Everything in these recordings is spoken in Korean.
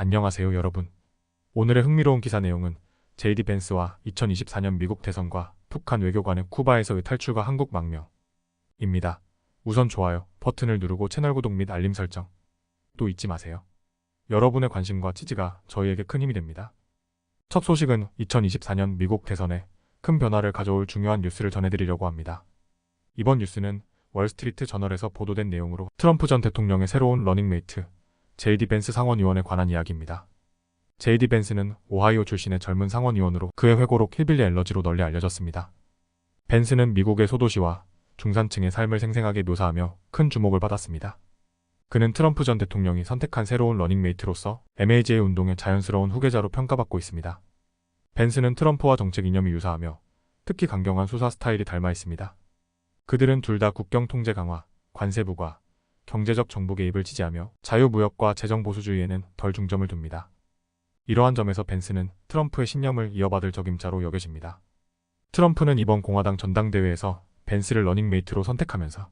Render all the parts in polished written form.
안녕하세요 여러분. 오늘의 흥미로운 기사 내용은 JD 벤스와 2024년 미국 대선과 북한 외교관의 쿠바에서의 탈출과 한국 망명입니다. 우선 좋아요 버튼을 누르고 채널 구독 및 알림 설정 또 잊지 마세요. 여러분의 관심과 지지가 저희에게 큰 힘이 됩니다. 첫 소식은 2024년 미국 대선에 큰 변화를 가져올 중요한 뉴스를 전해드리려고 합니다. 이번 뉴스는 월스트리트 저널에서 보도된 내용으로 트럼프 전 대통령의 새로운 러닝메이트 JD 벤스 상원의원에 관한 이야기입니다. JD 벤스는 오하이오 출신의 젊은 상원의원으로 그의 회고록 힐빌리 엘러지로 널리 알려졌습니다. 벤스는 미국의 소도시와 중산층의 삶을 생생하게 묘사하며 큰 주목을 받았습니다. 그는 트럼프 전 대통령이 선택한 새로운 러닝메이트로서 MAGA 운동의 자연스러운 후계자로 평가받고 있습니다. 벤스는 트럼프와 정책 이념이 유사하며 특히 강경한 수사 스타일이 닮아 있습니다. 그들은 둘 다 국경 통제 강화, 관세 부과, 경제적 정부 개입을 지지하며 자유무역과 재정보수주의에는 덜 중점을 둡니다. 이러한 점에서 벤스는 트럼프의 신념을 이어받을 적임자로 여겨집니다. 트럼프는 이번 공화당 전당대회에서 벤스를 러닝메이트로 선택하면서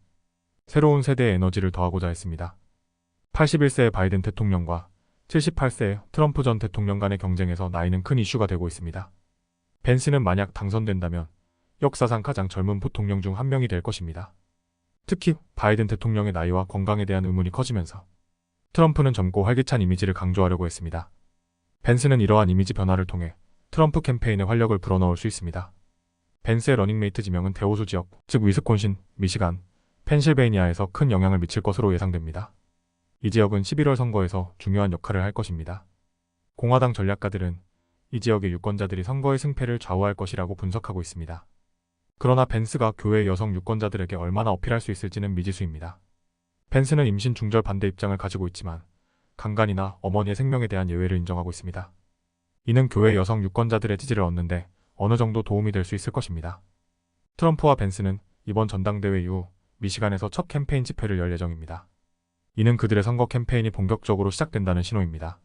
새로운 세대의 에너지를 더하고자 했습니다. 81세의 바이든 대통령과 78세의 트럼프 전 대통령 간의 경쟁에서 나이는 큰 이슈가 되고 있습니다. 벤스는 만약 당선된다면 역사상 가장 젊은 부통령 중 한 명이 될 것입니다. 특히 바이든 대통령의 나이와 건강에 대한 의문이 커지면서 트럼프는 젊고 활기찬 이미지를 강조하려고 했습니다. 벤스는 이러한 이미지 변화를 통해 트럼프 캠페인에 활력을 불어넣을 수 있습니다. 벤스의 러닝메이트 지명은 대호수 지역, 즉 위스콘신, 미시간, 펜실베이니아에서 큰 영향을 미칠 것으로 예상됩니다. 이 지역은 11월 선거에서 중요한 역할을 할 것입니다. 공화당 전략가들은 이 지역의 유권자들이 선거의 승패를 좌우할 것이라고 분석하고 있습니다. 그러나 벤스가 교회 여성 유권자들에게 얼마나 어필할 수 있을지는 미지수입니다. 벤스는 임신 중절 반대 입장을 가지고 있지만 강간이나 어머니의 생명에 대한 예외를 인정하고 있습니다. 이는 교회 여성 유권자들의 지지를 얻는데 어느 정도 도움이 될 수 있을 것입니다. 트럼프와 벤스는 이번 전당대회 이후 미시간에서 첫 캠페인 집회를 열 예정입니다. 이는 그들의 선거 캠페인이 본격적으로 시작된다는 신호입니다.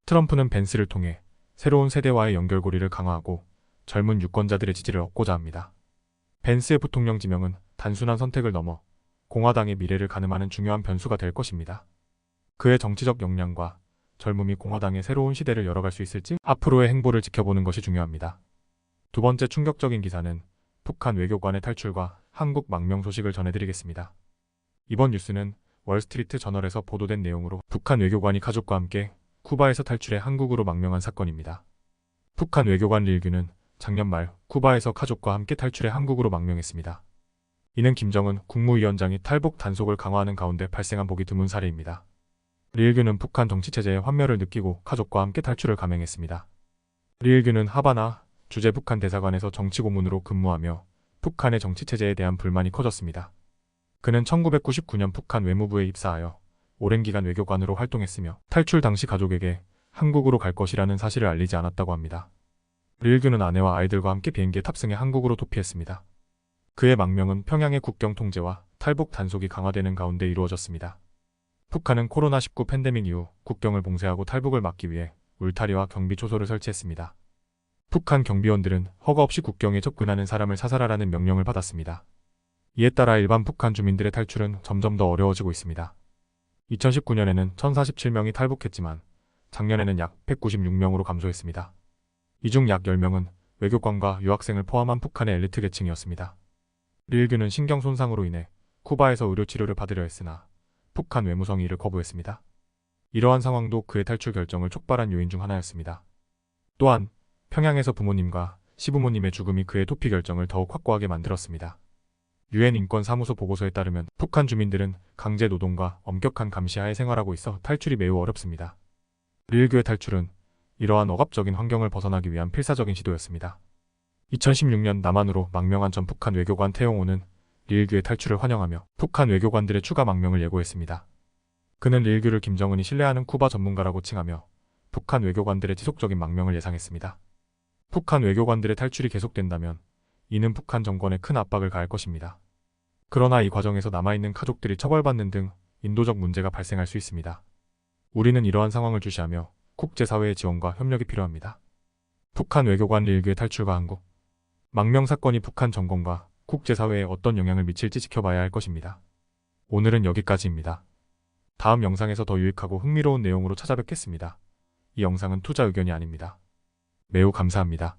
트럼프는 벤스를 통해 새로운 세대와의 연결고리를 강화하고 젊은 유권자들의 지지를 얻고자 합니다. 벤스의 부통령 지명은 단순한 선택을 넘어 공화당의 미래를 가늠하는 중요한 변수가 될 것입니다. 그의 정치적 역량과 젊음이 공화당의 새로운 시대를 열어갈 수 있을지 앞으로의 행보를 지켜보는 것이 중요합니다. 두 번째 충격적인 기사는 북한 외교관의 탈출과 한국 망명 소식을 전해드리겠습니다. 이번 뉴스는 월스트리트 저널에서 보도된 내용으로 북한 외교관이 가족과 함께 쿠바에서 탈출해 한국으로 망명한 사건입니다. 북한 외교관 릴규는 작년 말 쿠바에서 가족과 함께 탈출해 한국으로 망명했습니다. 이는 김정은 국무위원장이 탈북 단속을 강화하는 가운데 발생한 보기 드문 사례입니다. 릴규는 북한 정치체제의 환멸을 느끼고 가족과 함께 탈출을 감행했습니다. 릴규는 하바나 주재 북한 대사관에서 정치고문으로 근무하며 북한의 정치체제에 대한 불만이 커졌습니다. 그는 1999년 북한 외무부에 입사하여 오랜 기간 외교관으로 활동했으며 탈출 당시 가족에게 한국으로 갈 것이라는 사실을 알리지 않았다고 합니다. 릴규는 아내와 아이들과 함께 비행기에 탑승해 한국으로 도피했습니다. 그의 망명은 평양의 국경 통제와 탈북 단속이 강화되는 가운데 이루어졌습니다. 북한은 코로나19 팬데믹 이후 국경을 봉쇄하고 탈북을 막기 위해 울타리와 경비 초소를 설치했습니다. 북한 경비원들은 허가 없이 국경에 접근하는 사람을 사살하라는 명령을 받았습니다. 이에 따라 일반 북한 주민들의 탈출은 점점 더 어려워지고 있습니다. 2019년에는 1047명이 탈북했지만 작년에는 약 196명으로 감소했습니다. 이 중 약 10명은 외교관과 유학생을 포함한 북한의 엘리트 계층이었습니다. 릴규는 신경 손상으로 인해 쿠바에서 의료 치료를 받으려 했으나 북한 외무성이 이를 거부했습니다. 이러한 상황도 그의 탈출 결정을 촉발한 요인 중 하나였습니다. 또한 평양에서 부모님과 시부모님의 죽음이 그의 도피 결정을 더욱 확고하게 만들었습니다. 유엔 인권사무소 보고서에 따르면 북한 주민들은 강제 노동과 엄격한 감시하에 생활하고 있어 탈출이 매우 어렵습니다. 릴규의 탈출은 이러한 억압적인 환경을 벗어나기 위한 필사적인 시도였습니다. 2016년 남한으로 망명한 전 북한 외교관 태용호는 릴규의 탈출을 환영하며 북한 외교관들의 추가 망명을 예고했습니다. 그는 릴규를 김정은이 신뢰하는 쿠바 전문가라고 칭하며 북한 외교관들의 지속적인 망명을 예상했습니다. 북한 외교관들의 탈출이 계속된다면 이는 북한 정권에 큰 압박을 가할 것입니다. 그러나 이 과정에서 남아있는 가족들이 처벌받는 등 인도적 문제가 발생할 수 있습니다. 우리는 이러한 상황을 주시하며 국제사회의 지원과 협력이 필요합니다. 북한 외교관 릴규의 탈출과 한국 망명 사건이 북한 정권과 국제사회에 어떤 영향을 미칠지 지켜봐야 할 것입니다. 오늘은 여기까지입니다. 다음 영상에서 더 유익하고 흥미로운 내용으로 찾아뵙겠습니다. 이 영상은 투자 의견이 아닙니다. 매우 감사합니다.